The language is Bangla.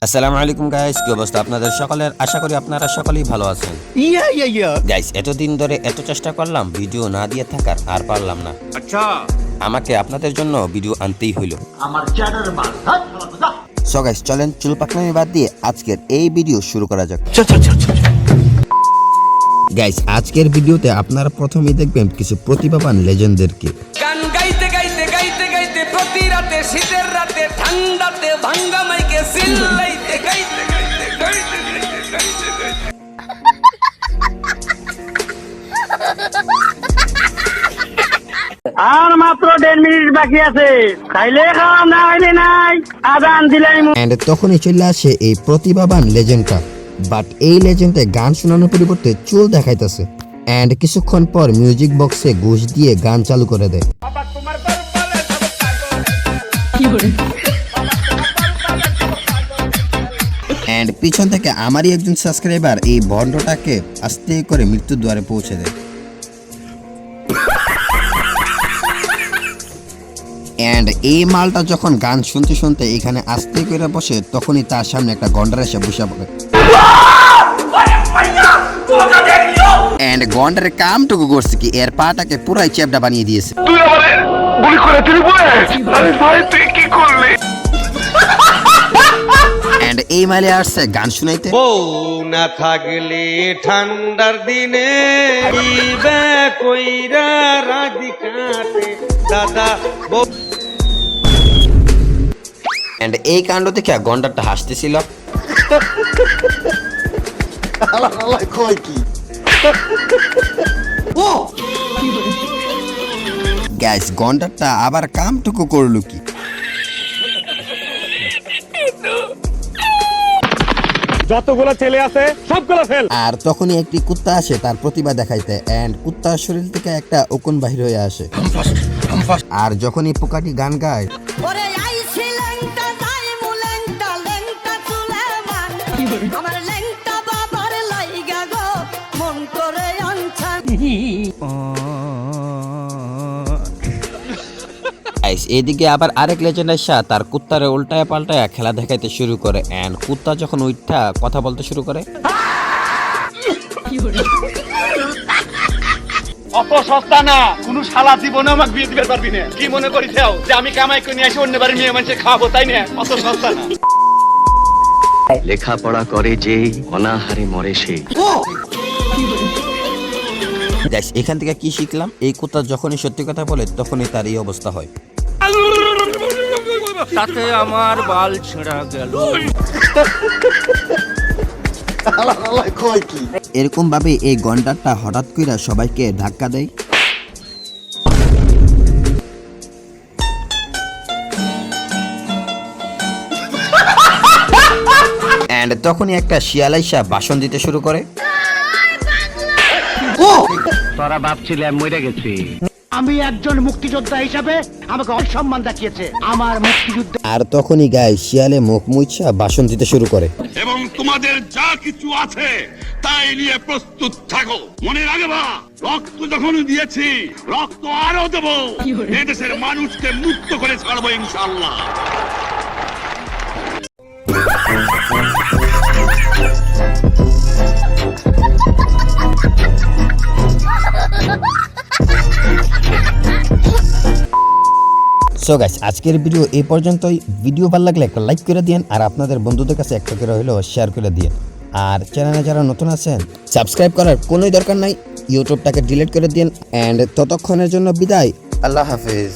আসসালামু আলাইকুম গাইস, কি অবস্থা আপনাদের সকলের? আশা করি আপনারা সকলেই ভালো আছেন। গাইস, এতদিন ধরে এত চেষ্টা করলাম ভিডিও না দিয়ে থাকার, আর পারলাম না। আচ্ছা, আমাকে আপনাদের জন্য ভিডিও আনতেই হইলো। সো গাইস, চলেন চুল পাকনামি বাদ দিয়ে আজকের এই ভিডিও শুরু করা যাক। গাইস, আজকের ভিডিওতে আপনারা প্রথমেই দেখবেন কিছু প্রতিভাবান লেজেন্ডদেরকে। গান গাইতে গাইতে গাইতে গাইতে প্রতি রাতে শীতের রাতে ঠান্ডাতে ভাঙ্গা মাইকে চিল্লাইতে গাইতে গাইতে গাইতে গাইতে গাইতে গাইতে আর মাত্র 1.5 মিনিট বাকি আছে, খাইলে খাওয়া না খাইলে নাই, আজান দিলাই। এন্ড তখনই চলে আসে এই প্রতিভাবান লেজেন্ডটা। বাট এই লেজেন্ডে গান শোনানোর পরিবর্তে চুল দেখাইতেছে। এন্ড কিছুক্ষণ পর মিউজিক বক্সে ঘুষ দিয়ে গান চালু করে দেয়। এন্ড পিছন থেকে আমারই একজন সাবস্ক্রাইবার এই ভন্ডটাকে আস্তে করে মৃত্যুর দুয়ারে পৌঁছে দেয়। এন্ড এই মালটা যখন গান শুনতে শুনতে এখানে আস্তে করে বসে, তখনই তার সামনে একটা গন্ডার এসে বসে পড়ে। এন্ড গন্ডারের কামটুকু করছে কি, এর পাটাকে পুরাই চ্যাপটা বানিয়ে দিয়েছে। এন্ড এই মালে আসছে গান শুনাইতে। বউ না থাকলে ঠান্ডার দিনে ইবে কইরা রাধিকাতে দাদা বউ। এন্ড এই কাণ্ড দেখে গন্ডারটা হাসতেছিল। গাইস, গন্ডারটা আবার কামটুকু করলো কি, যতগুলো ছেলে আছে সবগুলো ফেল। আর তখনই একটি কুত্তা আসে তার প্রতিভা দেখাইতে। এন্ড কুত্তার শরীর থেকে একটা উকুন বাহির হয়ে আসে। আর যখনই পোকাটি গান গায়, এদিকে আবার আরেক লেজেন্ড এসে তার কুত্তারে উল্টায় পাল্টায় খেলা দেখাইতে শুরু করে। এন্ড কুত্তা যখন উঠা কথা বলতে শুরু করে, অত সস্তা না, কোন শালা জীবনে আমাকে বিয়ে দিতে পারবি না। কি মনে করিস যে আমি কামাই করে নিয়ে আসি অন্য বাড়ির মেয়ে মানুষের খাওয়াবো, তাই না? অত সস্তা না। লেখাপড়া করে যে অনাহারে মরে সে। এখান থেকে কি শিখলাম, এই কুত্তা যখনই সত্যি কথা বলে তখনই তার এই অবস্থা হয়। তাতে আমার বাল ছেঁড়া গেল। এরকম ভাবে এই গন্ডারটা হঠাৎ করে সবাইকে ধাক্কা দেয়। এন্ড তখনই একটা শিয়াল আইসা ভাষণ দিতে শুরু করে। তোরা ভাবছিলাম মরে গেছি। আমি একজন মুক্তিযোদ্ধা হিসাবে আমাকে অসম্মান দেখিয়েছে আমার মুক্তিযুদ্ধ। আর তখনই গায়ে শিয়ালে মুখ মুইছা ভাষণ দিতে শুরু করে। এবং তোমাদের যা কিছু আছে তাই নিয়ে প্রস্তুত থাকো। মনে রাখবা, রক্ত যখন দিয়েছি রক্ত আরো দেবো। এদেশের মানুষকে মুক্ত করে ছাড়বো ইনশাআল্লাহ। সো গাইস, আজকের ভিডিও এই পর্যন্তই। ভিডিও ভালো লাগলে একটা লাইক করে দিন, আর আপনাদের বন্ধুদের কাছে একটা করে হলেও শেয়ার করে দিন। আর চ্যানেলে যারা নতুন আছেন সাবস্ক্রাইব করার কোনোই দরকার নাই, ইউটিউবটাকে ডিলিট করে দিন। এন্ড ততক্ষণের জন্য বিদায়, আল্লাহ হাফেজ।